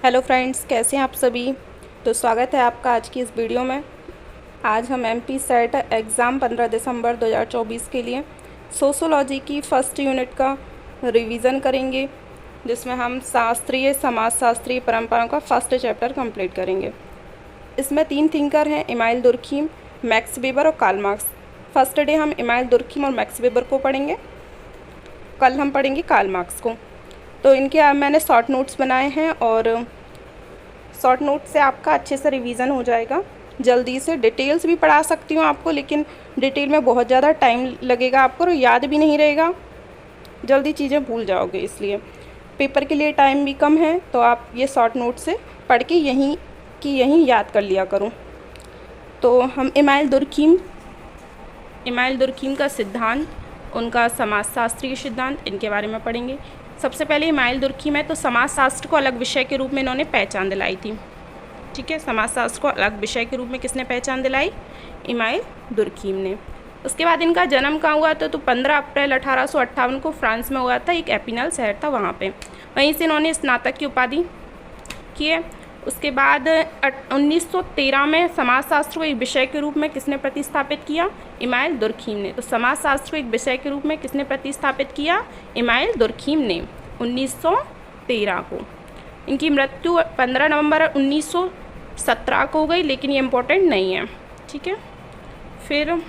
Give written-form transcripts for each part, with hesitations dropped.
Hello friends, कैसे हैं आप सभी। तो स्वागत है आपका आज की इस वीडियो में। आज हम एमपी सेट एग्ज़ाम 15 दिसंबर 2024 के लिए सोशोलॉजी की फर्स्ट यूनिट का रिवीजन करेंगे, जिसमें हम शास्त्रीय समाजशास्त्रीय परंपराओं का फर्स्ट चैप्टर कंप्लीट करेंगे। इसमें 3 थिंकर हैं, इमाइल दुर्खीम, मैक्स वेबर और कार्ल मार्क्स। फर्स्ट डे हम इमाइल दुर्खीम और मैक्स वेबर को पढ़ेंगे, कल हम पढ़ेंगे कार्ल मार्क्स को। तो इनके मैंने शॉर्ट नोट्स बनाए हैं और शॉर्ट नोट से आपका अच्छे से रिवीजन हो जाएगा। जल्दी से डिटेल्स भी पढ़ा सकती हूँ आपको, लेकिन डिटेल में बहुत ज़्यादा टाइम लगेगा आपको और याद भी नहीं रहेगा, जल्दी चीज़ें भूल जाओगे। इसलिए पेपर के लिए टाइम भी कम है, तो आप ये शॉर्ट नोट से पढ़ के यहीं याद कर लिया करो। तो हम इमाइल दुर्खीम का सिद्धांत, उनका समाजशास्त्रीय सिद्धांत, इनके बारे में पढ़ेंगे। सबसे पहले इमाइल दुर्खीम है तो समाजशास्त्र को अलग विषय के रूप में इन्होंने पहचान दिलाई थी। ठीक है, समाजशास्त्र को अलग विषय के रूप में किसने पहचान दिलाई? इमाइल दुर्खीम ने। उसके बाद इनका जन्म कहाँ हुआ था? तो 15 अप्रैल 1858 को फ्रांस में हुआ था, एक एपिनल शहर था वहाँ पे। वहीं से इन्होंने स्नातक की उपाधि की है। उसके बाद 1913 में समाजशास्त्र को एक विषय के रूप में किसने प्रतिस्थापित किया? इमाइल दुर्खीम ने। तो समाजशास्त्र को एक विषय के रूप में किसने प्रतिस्थापित किया? इमाइल दुर्खीम ने 1913 को। इनकी मृत्यु 15 नवंबर 1917 को हो गई, लेकिन ये इम्पोर्टेंट नहीं है। ठीक है, फिर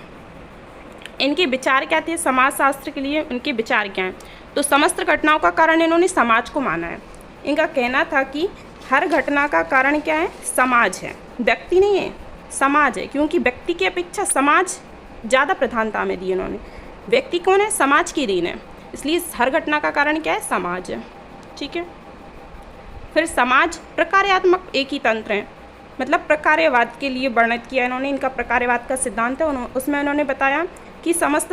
इनके विचार क्या थे समाजशास्त्र के लिए? उनके विचार क्या हैं? तो समस्त घटनाओं का कारण इन्होंने समाज को माना है। इनका कहना था कि हर घटना का कारण क्या है? समाज है, व्यक्ति नहीं है, समाज है। क्योंकि व्यक्ति की अपेक्षा समाज ज़्यादा प्रधानता में दी इन्होंने। व्यक्ति कौन है? समाज की देन है, इसलिए हर घटना का कारण क्या है? समाज है। ठीक है, फिर समाज प्रकार्यात्मक एक ही तंत्र है, मतलब प्रकार्यवाद के लिए वर्णित किया इन्होंने। इनका प्रकार्यवाद का सिद्धांत है, उसमें इन्होंने बताया कि समस्त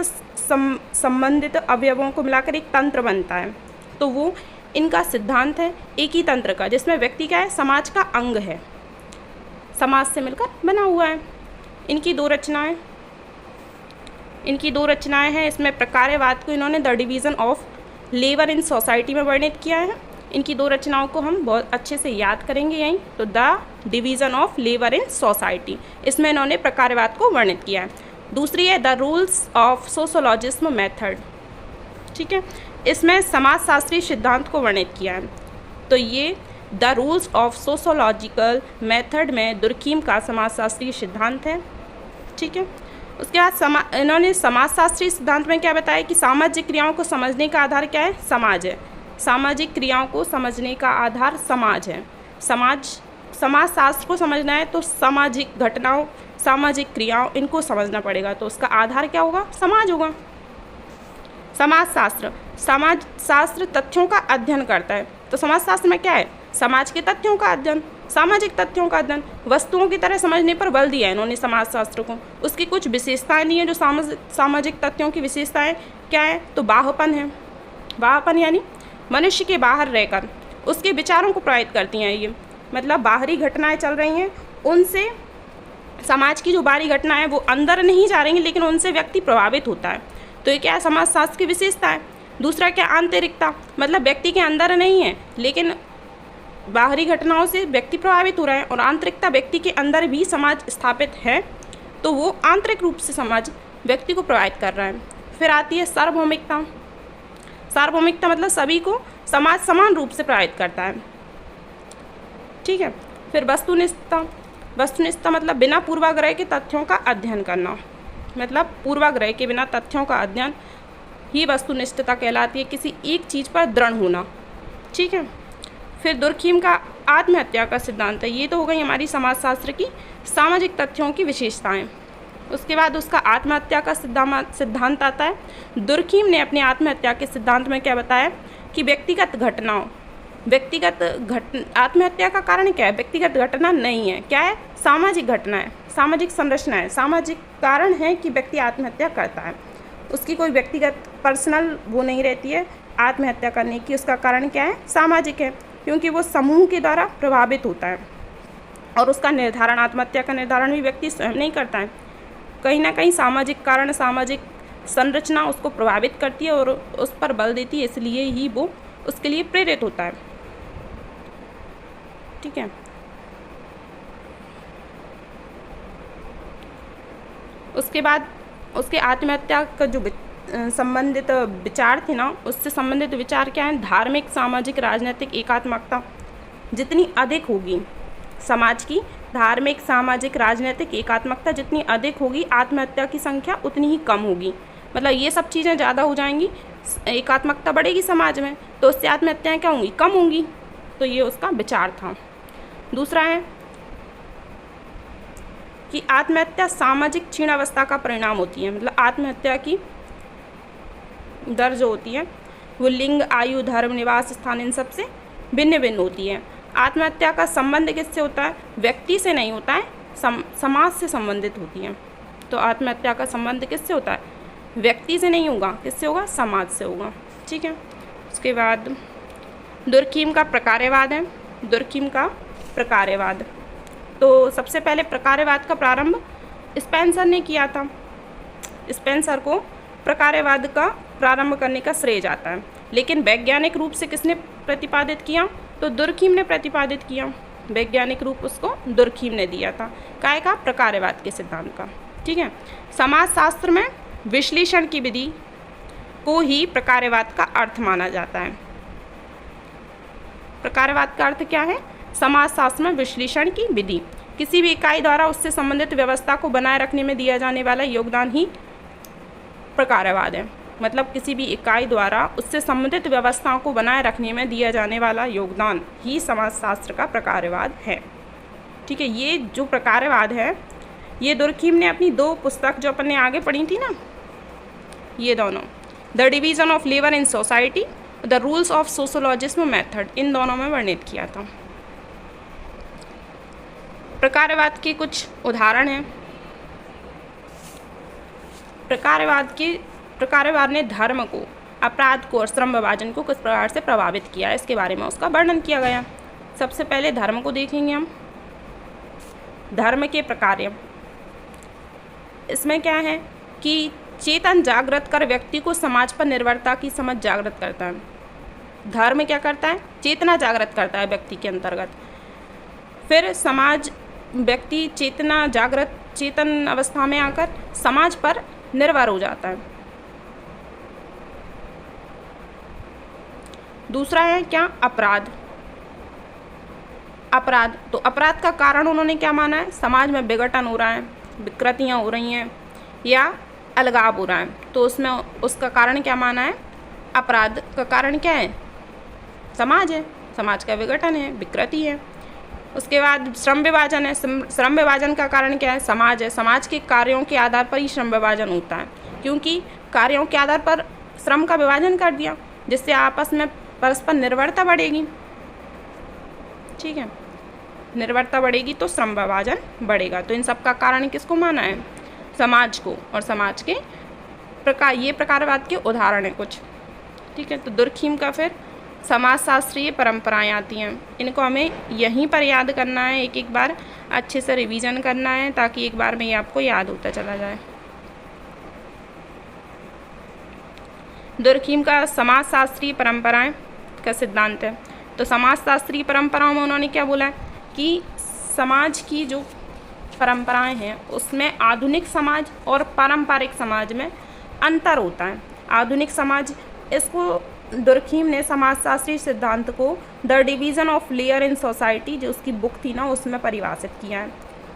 संबंधित अवयवों को मिलाकर एक तंत्र बनता है। तो वो इनका सिद्धांत है एक ही तंत्र का, जिसमें व्यक्ति क्या है? समाज का अंग है, समाज से मिलकर बना हुआ है। इनकी दो रचनाएं हैं। इसमें प्रकार्यवाद को इन्होंने the division of labour in society में वर्णित किया है। इनकी 2 रचनाओं को हम बहुत अच्छे से याद करेंगे यहीं। तो the division of labour in society, इसमें इन्होंने प्रकार्यवाद को वर्णित किया है। दूसरी है the rules of sociological method. ठीक है, इसमें समाजशास्त्रीय सिद्धांत को वर्णित किया है। तो ये the rules of sociological method में दुर्खीम का समाजशास्त्रीय सिद्धांत है। ठीक है, उसके बाद इन्होंने समाजशास्त्रीय सिद्धांत में क्या बताया कि सामाजिक क्रियाओं को समझने का आधार क्या है? समाज है। सामाजिक क्रियाओं को समझने का आधार समाज है। समाजशास्त्र को समझना है तो सामाजिक घटनाओं, सामाजिक क्रियाओं, इनको समझना पड़ेगा। तो उसका आधार क्या होगा? समाज होगा। समाजशास्त्र तथ्यों का अध्ययन करता है। तो समाजशास्त्र में क्या है? समाज के तथ्यों का अध्ययन, सामाजिक तथ्यों का अध्ययन, वस्तुओं की तरह समझने पर बल दिया है इन्होंने समाजशास्त्र को। उसकी कुछ विशेषताएं दी हैं। जो सामाजिक तथ्यों की विशेषताएं क्या है? तो बाह्यपन है। बाह्यपन यानी मनुष्य के बाहर रहकर उसके विचारों को प्रभावित करती हैं। ये मतलब बाहरी घटनाएं चल रही हैं, उनसे समाज की जो बाहरी घटनाएं वो अंदर नहीं जा रही हैं, लेकिन उनसे व्यक्ति प्रभावित होता है। तो ये क्या है? समाजशास्त्र की विशेषता है। दूसरा क्या? आंतरिकता, मतलब व्यक्ति के अंदर नहीं है, लेकिन बाहरी घटनाओं से व्यक्ति प्रभावित हो रहा है। और आंतरिकता, व्यक्ति के अंदर भी समाज स्थापित है, तो वो आंतरिक रूप से समाज व्यक्ति को प्रभावित कर रहा है। फिर आती है सार्वभौमिकता। सार्वभौमिकता मतलब सभी को समाज समान रूप से प्रभावित करता है। ठीक है, फिर वस्तुनिष्ठता। वस्तुनिष्ठता मतलब बिना पूर्वाग्रह के तथ्यों का अध्ययन करना, मतलब पूर्वाग्रह के बिना तथ्यों का अध्ययन ही वस्तुनिष्ठता कहलाती है, किसी एक चीज़ पर दृढ़ होना। ठीक है, फिर दुर्खीम का आत्महत्या का सिद्धांत है। ये तो हो गई हमारी समाजशास्त्र की सामाजिक तथ्यों की विशेषताएं। उसके बाद उसका आत्महत्या का सिद्धांत आता है। दुर्खीम ने अपनी आत्महत्या के सिद्धांत में क्या बताया कि आत्महत्या का कारण क्या है? व्यक्तिगत घटना नहीं है, क्या है? सामाजिक घटना है, सामाजिक संरचना है, सामाजिक कारण है कि व्यक्ति आत्महत्या करता है। उसकी कोई व्यक्तिगत पर्सनल वो नहीं रहती है आत्महत्या करने की। उसका कारण क्या है? सामाजिक है, क्योंकि वो समूह के द्वारा प्रभावित होता है। और उसका निर्धारण, आत्महत्या का निर्धारण भी व्यक्ति स्वयं नहीं करता है, कहीं ना कहीं सामाजिक कारण, सामाजिक संरचना उसको प्रभावित करती है और उस पर बल देती है, इसलिए ही वो उसके लिए प्रेरित होता है। ठीक है। उसके बाद उसके आत्महत्या का जो संबंधित विचार थे ना, उससे संबंधित विचार क्या है? धार्मिक, सामाजिक, राजनीतिक एकात्मकता जितनी अधिक होगी, समाज की धार्मिक, सामाजिक, राजनीतिक एकात्मकता जितनी अधिक होगी, आत्महत्या की संख्या उतनी ही कम होगी। मतलब ये सब चीज़ें ज़्यादा हो जाएंगी, एकात्मकता बढ़ेगी समाज में, तो उससे आत्महत्याएँ क्या होंगी? कम होंगी। तो ये उसका विचार था। दूसरा है कि आत्महत्या सामाजिक क्षीणावस्था का परिणाम होती है। मतलब आत्महत्या की दर जो होती है वो लिंग, आयु, धर्म, निवास स्थान इन सब से भिन्न भिन्न होती है। आत्महत्या का संबंध किससे होता है? व्यक्ति से नहीं होता है, समाज से संबंधित होती है। तो आत्महत्या का संबंध किससे होता है? व्यक्ति से नहीं होगा, किससे होगा? समाज से होगा। ठीक है। उसके बाद दुर्खीम का प्रकार्यवाद है। दुर्खीम का प्रकार्यवाद, तो सबसे पहले प्रकार्यवाद का प्रारंभ स्पेंसर ने किया था। स्पेंसर को प्रकार्यवाद का प्रारंभ करने का श्रेय जाता है, लेकिन वैज्ञानिक रूप से किसने प्रतिपादित किया? तो दुर्खीम ने प्रतिपादित किया। वैज्ञानिक रूप उसको दुर्खीम ने दिया था। काय का? प्रकार्यवाद के सिद्धांत का। ठीक है। समाजशास्त्र में विश्लेषण की विधि को ही प्रकार्यवाद का अर्थ माना जाता है। प्रकार्यवाद का अर्थ क्या है? समाजशास्त्र में विश्लेषण की विधि, किसी भी इकाई द्वारा उससे संबंधित व्यवस्था को बनाए रखने में दिया जाने वाला योगदान ही प्रकार्यवाद है। मतलब किसी भी इकाई द्वारा उससे संबंधित व्यवस्थाओं को बनाए रखने में दिया जाने वाला योगदान ही समाजशास्त्र का प्रकार्यवाद है। ठीक है। ये जो प्रकार्यवाद है, ये दुर्खीम ने अपनी 2 पुस्तक जो अपन ने आगे पढ़ी थी ना, ये दोनों, the division of labour in society, the rules of sociological method, इन दोनों में वर्णित किया था। प्रकार्यवाद के कुछ उदाहरण हैं। प्रकार्यवाद ने धर्म को, अपराध को और श्रम विभाजन को किस प्रकार से प्रभावित किया है, इसके बारे में उसका वर्णन किया गया। सबसे पहले धर्म को देखेंगे हम। धर्म के प्रकार्य, इसमें क्या है कि चेतन जागृत कर व्यक्ति को समाज पर निर्भरता की समझ जागृत करता है। धर्म क्या करता है? चेतना जागृत करता है व्यक्ति के अंतर्गत। फिर समाज, व्यक्ति चेतन अवस्था में आकर समाज पर निर्भर हो जाता है। दूसरा है क्या? अपराध। तो अपराध का कारण उन्होंने क्या माना है? समाज में विघटन हो रहा है, विकृतियाँ हो रही हैं या अलगाव हो रहा है, तो उसमें उसका कारण क्या माना है? अपराध का कारण क्या है? समाज है, समाज का विघटन है, विकृति है। उसके बाद श्रम विभाजन है। श्रम विभाजन का कारण क्या है? समाज है। समाज के कार्यों के आधार पर ही श्रम विभाजन होता है, क्योंकि कार्यों के आधार पर श्रम का विभाजन कर दिया, जिससे आपस में परस्पर निर्भरता बढ़ेगी। ठीक है। निर्भरता बढ़ेगी तो श्रम विभाजन बढ़ेगा। तो इन सब का कारण किसको माना है? समाज को। और समाज के ये प्रकारवाद के उदाहरण हैं कुछ। ठीक है। तो दुर्खीम का फिर समाजशास्त्रीय परंपराएं आती हैं। इनको हमें यहीं पर याद करना है, एक एक बार अच्छे से रिवीजन करना है, ताकि एक बार में ये आपको याद होता चला जाए। दुर्खीम का समाजशास्त्रीय परंपराएं का सिद्धांत है। तो समाजशास्त्रीय परंपराओं में उन्होंने क्या बोला है कि समाज की जो परंपराएं हैं उसमें आधुनिक समाज और पारंपरिक समाज में अंतर होता है। आधुनिक समाज, इसको दुर्खीम ने समाजशास्त्रीय सिद्धांत को the division of layer in society, जो उसकी बुक थी ना, उसमें परिभाषित किया है।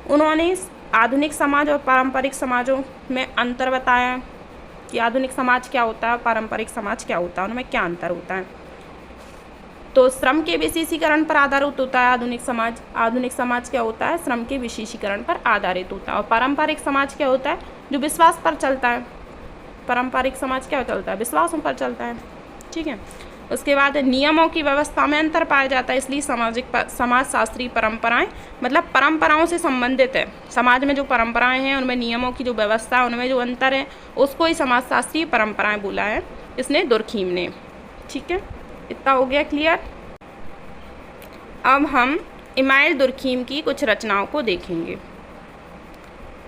उन्होंने आधुनिक समाज और पारंपरिक समाजों में अंतर बताया कि आधुनिक समाज क्या होता है, पारंपरिक समाज क्या होता है, उनमें क्या अंतर होता है। तो श्रम के विशेषीकरण पर आधारित होता है आधुनिक समाज। आधुनिक समाज क्या होता है? श्रम के विशेषीकरण पर आधारित होता है। और पारंपरिक समाज क्या होता है? जो विश्वास पर चलता है। पारंपरिक समाज क्या चलता है? विश्वासों पर चलता है। ठीक है। उसके बाद नियमों की व्यवस्था में अंतर पाया जाता है, इसलिए समाजशास्त्रीय परंपराएं मतलब परंपराओं से संबंधित है। समाज में जो परंपराएं हैं उनमें नियमों की जो व्यवस्था है, उनमें जो अंतर है, उसको ही समाजशास्त्रीय परंपराएं बोला है इसने, दुर्खीम ने। ठीक है। इतना हो गया क्लियर। अब हम इमाइल दुर्खीम की कुछ रचनाओं को देखेंगे।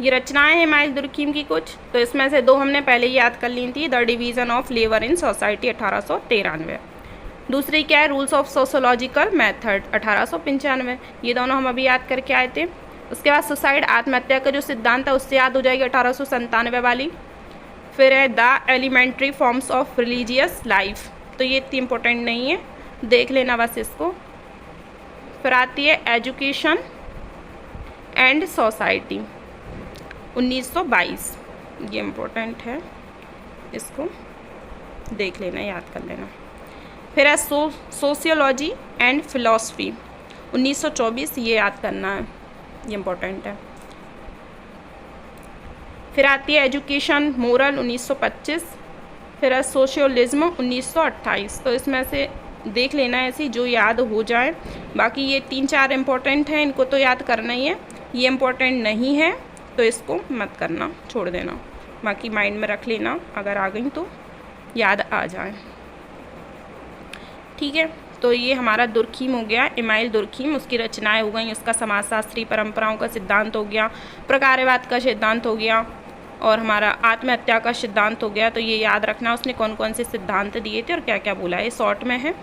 ये रचनाएं हैं इमाइल दुर्खीम की कुछ, तो इसमें से 2 हमने पहले ही याद कर ली थी। The division of labour in society 1893, दूसरी क्या है, रूल्स ऑफ सोशोलॉजिकल मेथड 1895, ये दोनों हम अभी याद करके आए थे। उसके बाद सुसाइड आत्महत्या का जो सिद्धांत है उससे याद हो जाएगी 1897 वाली। फिर है the elementary forms of religious life, तो ये इतनी इम्पोर्टेंट नहीं है, देख लेना बस इसको। फिर आती है एजुकेशन एंड सोसाइटी 1922, ये इम्पोर्टेंट है, इसको देख लेना, याद कर लेना। फिर है सोशियोलॉजी एंड फिलॉसफी 1924, ये याद करना है, ये इम्पोर्टेंट है। फिर आती है एजुकेशन मोरल 1925। फिर है सोशियोलिज्म 1928, तो इसमें से देख लेना है ऐसी जो याद हो जाए। बाकी ये 3-4 इम्पोर्टेंट हैं, इनको तो याद करना ही है, ये इम्पोर्टेंट नहीं है तो इसको मत करना, छोड़ देना, बाकी माइंड में रख लेना, अगर आ गई तो याद आ जाए। ठीक है, तो ये हमारा दुर्खीम हो गया, इमाइल दुर्खीम, उसकी रचनाएं हो गई, उसका समाजशास्त्री परंपराओं का सिद्धांत हो गया, प्रकार्यवाद का सिद्धांत हो गया, और हमारा आत्महत्या का सिद्धांत हो गया। तो ये याद रखना उसने कौन कौन से सिद्धांत दिए थे और क्या क्या बोला है, शॉर्ट में है।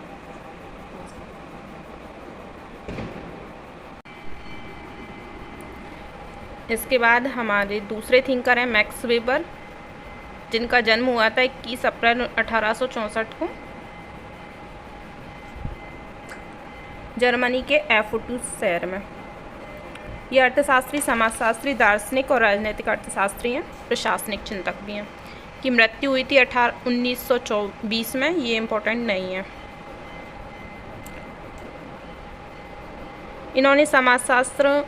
इसके बाद हमारे दूसरे थिंकर हैं मैक्स वेबर, जिनका जन्म हुआ था 21 अप्रैल 1864 को जर्मनी के एफर्टूस शहर में। ये अर्थशास्त्री, समाजशास्त्री, दार्शनिक और राजनीतिक अर्थशास्त्री हैं, प्रशासनिक चिंतक भी हैं। की मृत्यु हुई थी 1924 में, ये इम्पोर्टेंट नहीं है। इन्होंने समाजशास्त्र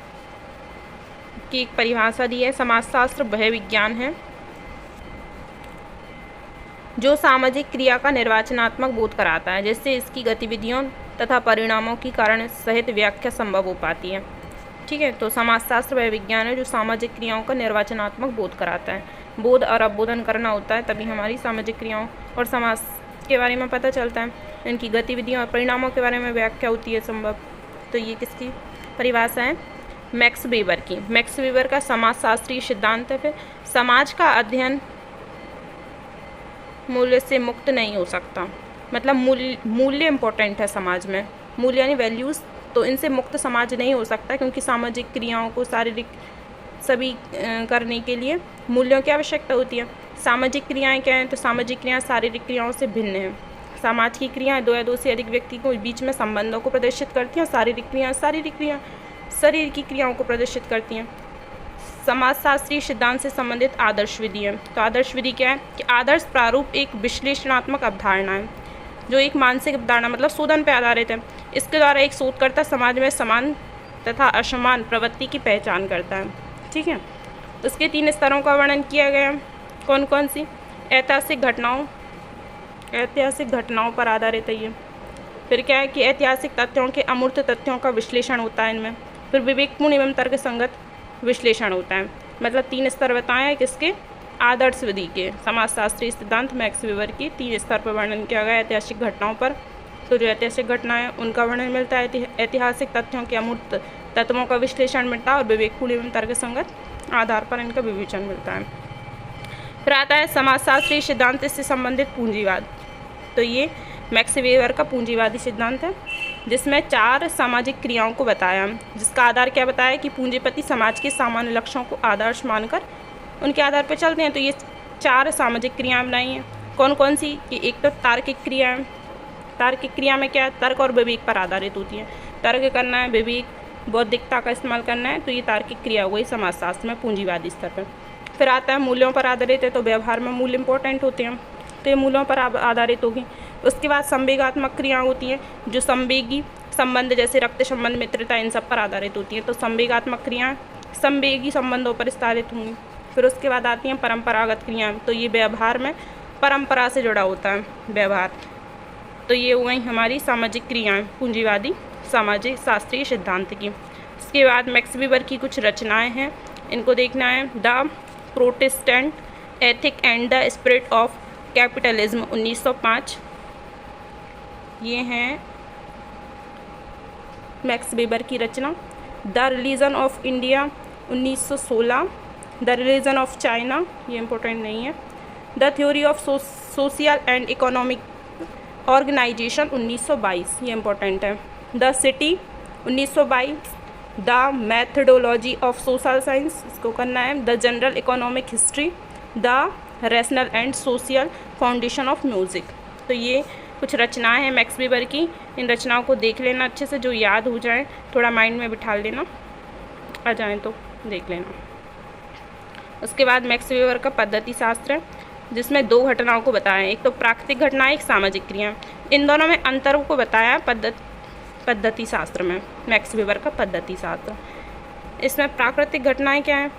की एक परिभाषा दी है, समाजशास्त्र वह विज्ञान है जो सामाजिक क्रिया का निर्वाचनात्मक बोध कराता है, जिससे इसकी गतिविधियों तथा परिणामों की कारण सहित व्याख्या संभव हो पाती है। ठीक है, तो समाजशास्त्र वह विज्ञान है जो सामाजिक क्रियाओं का निर्वाचनात्मक बोध कराता है। बोध और अवबोधन करना होता है, तभी हमारी सामाजिक क्रियाओं और समाज के बारे में पता चलता है, इनकी गतिविधियों और परिणामों के बारे में व्याख्या होती है संभव। तो ये किसकी परिभाषा है, मैक्स वेबर की। मैक्स वेबर का समाजशास्त्रीय सिद्धांत है। फिर समाज का अध्ययन मूल्य से मुक्त नहीं हो सकता, मतलब मूल्य इम्पोर्टेंट है समाज में, मूल्य यानी वैल्यूज़, तो इनसे मुक्त समाज नहीं हो सकता, क्योंकि सामाजिक क्रियाओं को शारीरिक सभी करने के लिए मूल्यों की आवश्यकता होती है। सामाजिक क्रियाएं क्या हैं, तो सामाजिक क्रियाएं शारीरिक क्रियाओं से भिन्न हैं। समाज की क्रियाएं दो या दो से अधिक व्यक्ति को बीच में संबंधों को प्रदर्शित करती हैं, शारीरिक क्रियाएं शरीर की क्रियाओं को प्रदर्शित करती हैं। समाजशास्त्रीय सिद्धांत से संबंधित आदर्श विधि है। तो आदर्श विधि क्या है कि आदर्श प्रारूप एक विश्लेषणात्मक अवधारणा है जो एक मानसिक अवधारणा मतलब शोधन पर आधारित है। इसके द्वारा एक शोधकर्ता समाज में समान तथा असमान प्रवृत्ति की पहचान करता है। ठीक है, उसके 3 स्तरों का वर्णन किया गया है। कौन कौन सी, ऐतिहासिक घटनाओं पर आधारित है ये। फिर क्या है कि ऐतिहासिक तथ्यों के अमूर्त तथ्यों का विश्लेषण होता है इनमें। फिर विवेकपूर्ण एवं तर्कसंगत विश्लेषण होता है। मतलब 3 स्तर बताए हैं किसके, आदर्श विधि के। समाजशास्त्रीय सिद्धांत मैक्स वेबर की 3 स्तर पर वर्णन किया गया ऐतिहासिक घटनाओं पर। तो जो ऐतिहासिक घटनाएं उनका वर्णन मिलता है, ऐतिहासिक तथ्यों के अमूर्त तत्वों का विश्लेषण मिलता है और विवेकपूर्ण एवं तर्कसंगत आधार पर इनका विवेचन मिलता है। फिर आता है समाजशास्त्रीय सिद्धांत से संबंधित पूंजीवाद। तो ये मैक्स वेबर का पूंजीवादी सिद्धांत है, जिसमें 4 सामाजिक क्रियाओं को बताया, जिसका आधार क्या बताया कि पूंजीपति समाज के सामान्य लक्ष्यों को आदर्श मानकर उनके आधार पर चलते हैं। तो ये 4 सामाजिक क्रियाएं बनाई हैं। कौन कौन सी, कि एक तो तार्किक क्रिया है। तार्किक क्रिया में क्या है, तर्क और विवेक पर आधारित होती है। तर्क करना है, विवेक बौद्धिकता का इस्तेमाल करना है, तो ये तार्किक क्रिया हो गई समाजशास्त्र में पूंजीवादी स्तर पर। फिर आता है मूल्यों पर आधारित है, तो व्यवहार में मूल्य इंपॉर्टेंट होते हैं, तो ये मूल्यों पर आधारित होगी। उसके बाद संवेगात्मक क्रियाएं होती हैं जो संवेगी संबंध जैसे रक्त संबंध, मित्रता, इन सब पर आधारित होती हैं। तो संवेगात्मक क्रियाएं संवेगी संबंधों पर आधारित होंगी। फिर उसके बाद आती हैं परंपरागत क्रियाएं, तो ये व्यवहार में परंपरा से जुड़ा होता है व्यवहार। तो ये हो गई हमारी सामाजिक क्रियाएं पूंजीवादी सामाजिक शास्त्रीय सिद्धांत की। उसके बाद मैक्स वेबर की कुछ रचनाएं हैं, इनको देखना है। The Protestant ethic and the spirit of capitalism 1905, ये हैं मैक्स वेबर की रचना। The religion of India 1916, the religion of China, ये इम्पोर्टेंट नहीं है। The theory of social and economic organization 1922, ये इम्पोर्टेंट है। The city 1922, the methodology of social science, इसको करना है। The general economic history, the rational and social foundation of music. तो ये कुछ रचनाएं हैं मैक्स वेबर की। इन रचनाओं को देख लेना अच्छे से, जो याद हो जाए, थोड़ा माइंड में बिठा लेना, आ जाए तो देख लेना। उसके बाद मैक्स वेबर का पद्धति शास्त्र है, जिसमें 2 घटनाओं को बताया है, एक तो प्राकृतिक घटना, एक सामाजिक क्रिया। इन दोनों में अंतर को बताया पद्धति शास्त्र में, मैक्स वेबर का पद्धति शास्त्र। इसमें प्राकृतिक घटनाएं क्या हैं?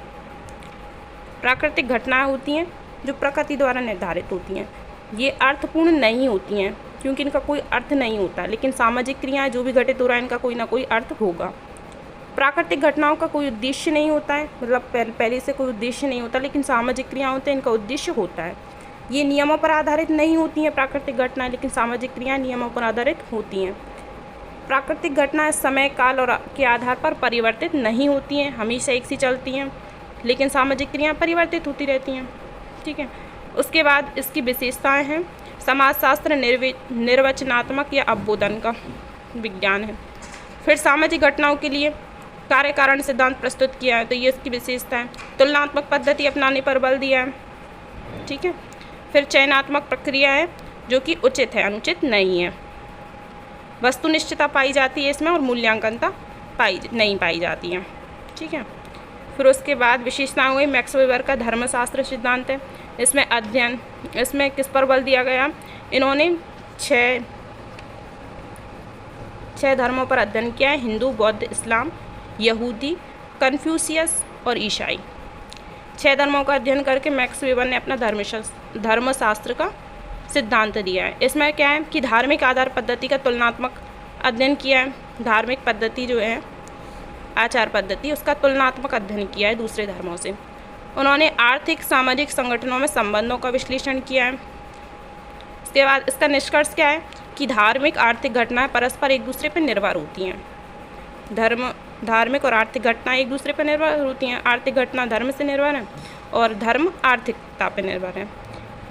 प्राकृतिक घटनाएं होती हैं जो प्रकृति द्वारा निर्धारित होती हैं। ये अर्थपूर्ण नहीं होती हैं क्योंकि इनका कोई अर्थ नहीं होता, लेकिन सामाजिक क्रियाएं जो भी घटित हो रहा है इनका कोई ना कोई अर्थ होगा। प्राकृतिक घटनाओं का कोई उद्देश्य नहीं होता है, मतलब पहले से कोई उद्देश्य नहीं होता, लेकिन सामाजिक क्रियाएं होते हैं, इनका उद्देश्य होता है। ये नियमों पर आधारित नहीं होती हैं प्राकृतिक घटनाएं, लेकिन सामाजिक क्रियाएं नियमों पर आधारित होती हैं। प्राकृतिक घटनाएं समय काल और के आधार पर परिवर्तित नहीं होती हैं, हमेशा एक सी चलती हैं, लेकिन सामाजिक क्रियाएं परिवर्तित होती रहती हैं। ठीक है। उसके बाद इसकी विशेषताएं हैं। समाजशास्त्र निर्वचनात्मक या अवबोधन का विज्ञान है। फिर सामाजिक घटनाओं के लिए कार्य कारण सिद्धांत प्रस्तुत किया है, तो ये इसकी विशेषता है। तुलनात्मक पद्धति अपनाने पर बल दिया है। ठीक है। फिर चयनात्मक प्रक्रिया है जो कि उचित है, अनुचित नहीं है। वस्तुनिष्ठता पाई जाती है इसमें और मूल्यांकनता नहीं पाई जाती है। ठीक है। फिर उसके बाद विशेषताएं हुई मैक्स वेबर का धर्मशास्त्र सिद्धांत है। इसमें अध्ययन, इसमें किस पर बल दिया गया? इन्होंने 6 धर्मों पर अध्ययन किया है, हिंदू, बौद्ध, इस्लाम, यहूदी, कन्फ्यूशियस और ईसाई। 6 धर्मों का अध्ययन करके मैक्स वेबर ने अपना धर्मशास्त्र का सिद्धांत दिया है। इसमें क्या है कि धार्मिक आधार पद्धति का तुलनात्मक अध्ययन किया है। धार्मिक पद्धति जो है, आचार पद्धति, उसका तुलनात्मक अध्ययन किया है दूसरे धर्मों से। उन्होंने आर्थिक सामाजिक संगठनों में संबंधों का विश्लेषण किया है। इसके बाद इसका निष्कर्ष क्या है कि धार्मिक आर्थिक घटनाएं परस्पर एक दूसरे पर निर्भर होती हैं। धार्मिक और आर्थिक घटनाएं एक दूसरे पर निर्भर होती हैं। आर्थिक घटना धर्म से निर्भर है और धर्म आर्थिकता पर निर्भर है।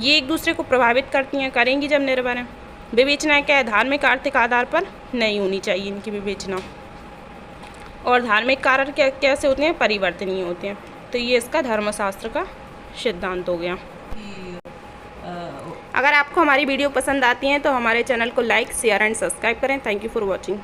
ये एक दूसरे को प्रभावित करती हैं, करेंगी जब निर्भर हैं। विवेचना क्या है? धार्मिक आर्थिक आधार पर नहीं होनी चाहिए इनकी विवेचना। और धार्मिक कारण कैसे होते हैं? परिवर्तनीय होते हैं। तो ये इसका धर्मशास्त्र का सिद्धांत हो गया। अगर आपको हमारी वीडियो पसंद आती है तो हमारे चैनल को लाइक, शेयर एंड सब्सक्राइब करें। Thank you for watching.